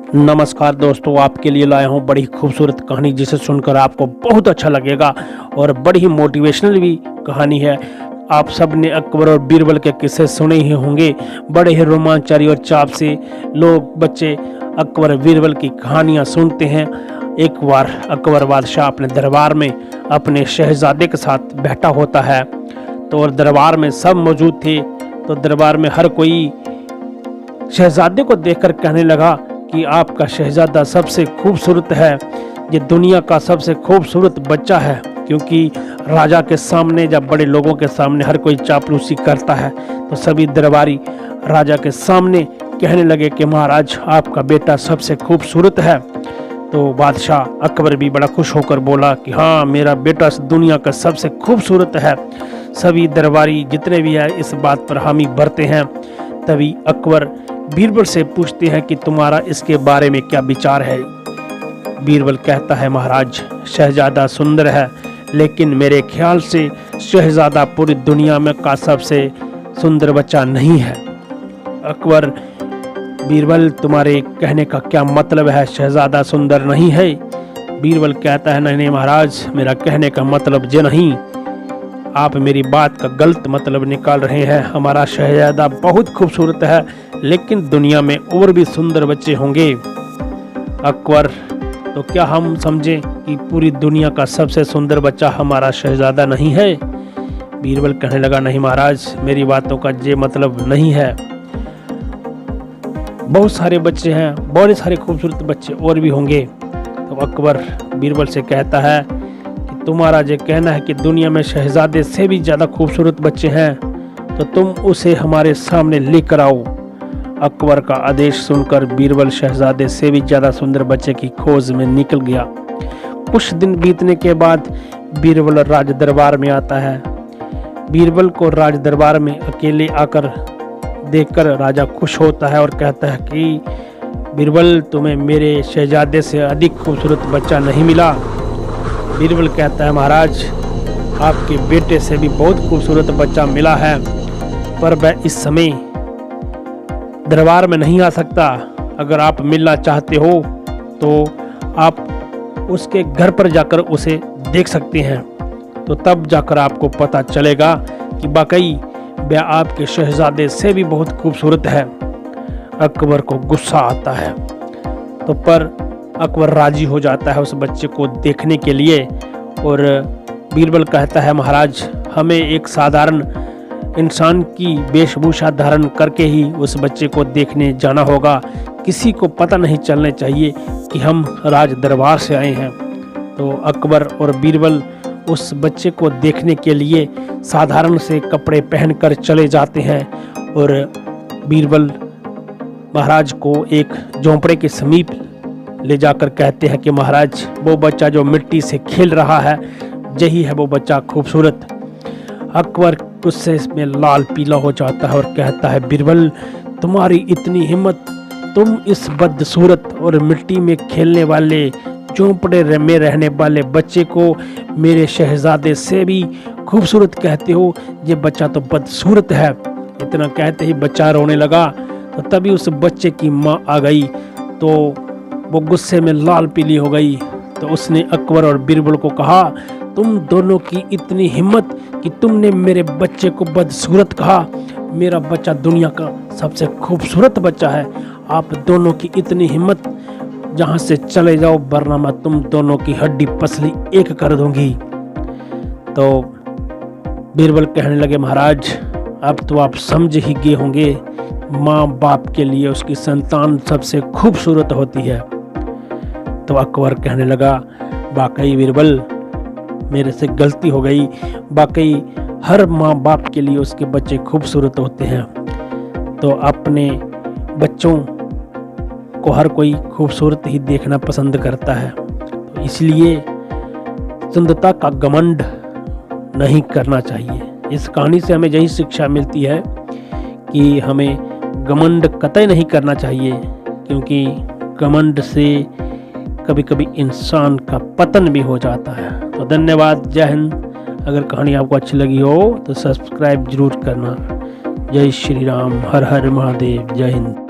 नमस्कार दोस्तों, आपके लिए लाया हूँ बड़ी खूबसूरत कहानी जिसे सुनकर आपको बहुत अच्छा लगेगा और बड़ी ही मोटिवेशनल भी कहानी है। आप सब ने अकबर और बीरबल के किस्से सुने ही होंगे। बड़े ही रोमांचकारी और चाव से लोग बच्चे अकबर और बीरबल की कहानियाँ सुनते हैं। एक बार अकबर बादशाह अपने दरबार में अपने शहजादे के साथ बैठा होता है तो और दरबार में सब मौजूद थे। तो दरबार में हर कोई शहजादे को देखकर कहने लगा कि आपका शहजादा सबसे खूबसूरत है, ये दुनिया का सबसे खूबसूरत बच्चा है। क्योंकि राजा के सामने जब बड़े लोगों के सामने हर कोई चापलूसी करता है तो सभी दरबारी राजा के सामने कहने लगे कि महाराज आपका बेटा सबसे खूबसूरत है। तो बादशाह अकबर भी बड़ा खुश होकर बोला कि हाँ, मेरा बेटा इस दुनिया का सबसे खूबसूरत है। सभी दरबारी जितने भी हैं इस बात पर हामी भरते हैं। तभी अकबर बीरबल से पूछते हैं कि तुम्हारा इसके बारे में क्या विचार है। बीरबल कहता है महाराज, शहजादा सुंदर है लेकिन मेरे ख्याल से शहजादा पूरी दुनिया में का सबसे सुंदर बच्चा नहीं है। अकबर, बीरबल तुम्हारे कहने का क्या मतलब है, शहजादा सुंदर नहीं है? बीरबल कहता है नहीं महाराज, मेरा कहने का मतलब ये नहीं, आप मेरी बात का गलत मतलब निकाल रहे हैं। हमारा शहजादा बहुत खूबसूरत है लेकिन दुनिया में और भी सुंदर बच्चे होंगे। अकबर, तो क्या हम समझें कि पूरी दुनिया का सबसे सुंदर बच्चा हमारा शहजादा नहीं है? बीरबल कहने लगा नहीं महाराज, मेरी बातों का ये मतलब नहीं है। बहुत सारे बच्चे हैं, बहुत सारे खूबसूरत बच्चे और भी होंगे। तो अकबर बीरबल से कहता है कि तुम्हारा ये कहना है कि दुनिया में शहजादे से भी ज़्यादा खूबसूरत बच्चे हैं तो तुम उसे हमारे सामने लेकर आओ। अकबर का आदेश सुनकर बीरबल शहजादे से भी ज़्यादा सुंदर बच्चे की खोज में निकल गया। कुछ दिन बीतने के बाद बीरबल राज दरबार में आता है। बीरबल को राज दरबार में अकेले आकर देखकर राजा खुश होता है और कहता है कि बीरबल, तुम्हें मेरे शहजादे से अधिक खूबसूरत बच्चा नहीं मिला। बीरबल कहता है महाराज, आपके बेटे से भी बहुत खूबसूरत बच्चा मिला है पर वह इस समय दरबार में नहीं आ सकता। अगर आप मिलना चाहते हो तो आप उसके घर पर जाकर उसे देख सकते हैं, तो तब जाकर आपको पता चलेगा कि वाकई वह आपके शहजादे से भी बहुत खूबसूरत है। अकबर को गुस्सा आता है तो पर अकबर राजी हो जाता है उस बच्चे को देखने के लिए। और बीरबल कहता है महाराज, हमें एक साधारण इंसान की वेशभूषा धारण करके ही उस बच्चे को देखने जाना होगा। किसी को पता नहीं चलने चाहिए कि हम राज दरबार से आए हैं। तो अकबर और बीरबल उस बच्चे को देखने के लिए साधारण से कपड़े पहनकर चले जाते हैं और बीरबल महाराज को एक झोंपड़े के समीप ले जाकर कहते हैं कि महाराज, वो बच्चा जो मिट्टी से खेल रहा है यही है वो बच्चा खूबसूरत। अकबर गुस्से में लाल पीला हो जाता है और कहता है बीरबल, तुम्हारी इतनी हिम्मत, तुम इस बदसूरत और मिट्टी में खेलने वाले झोंपड़े में रहने वाले बच्चे को मेरे शहजादे से भी खूबसूरत कहते हो? ये बच्चा तो बदसूरत है। इतना कहते ही बच्चा रोने लगा। तो तभी उस बच्चे की माँ आ गई तो वो गुस्से में लाल पीली हो गई। तो उसने अकबर और बीरबल को कहा, तुम दोनों की इतनी हिम्मत कि तुमने मेरे बच्चे को बदसूरत कहा। मेरा बच्चा दुनिया का सबसे खूबसूरत बच्चा है। आप दोनों की इतनी हिम्मत, जहाँ से चले जाओ वरना मैं तुम दोनों की हड्डी पसली एक कर दूंगी। तो बीरबल कहने लगे महाराज, अब तो आप समझ ही गए होंगे, माँ बाप के लिए उसकी संतान सबसे खूबसूरत होती है। तो अकबर कहने लगा, वाकई बीरबल, मेरे से गलती हो गई। वाकई हर माँ बाप के लिए उसके बच्चे खूबसूरत होते हैं। तो अपने बच्चों को हर कोई खूबसूरत ही देखना पसंद करता है। तो इसलिए सुंदरता का घमंड नहीं करना चाहिए। इस कहानी से हमें यही शिक्षा मिलती है कि हमें घमंड कतई नहीं करना चाहिए, क्योंकि घमंड से कभी कभी इंसान का पतन भी हो जाता है। तो धन्यवाद, जय हिंद। अगर कहानी आपको अच्छी लगी हो तो सब्सक्राइब जरूर करना। जय श्री राम, हर हर महादेव, जय हिंद।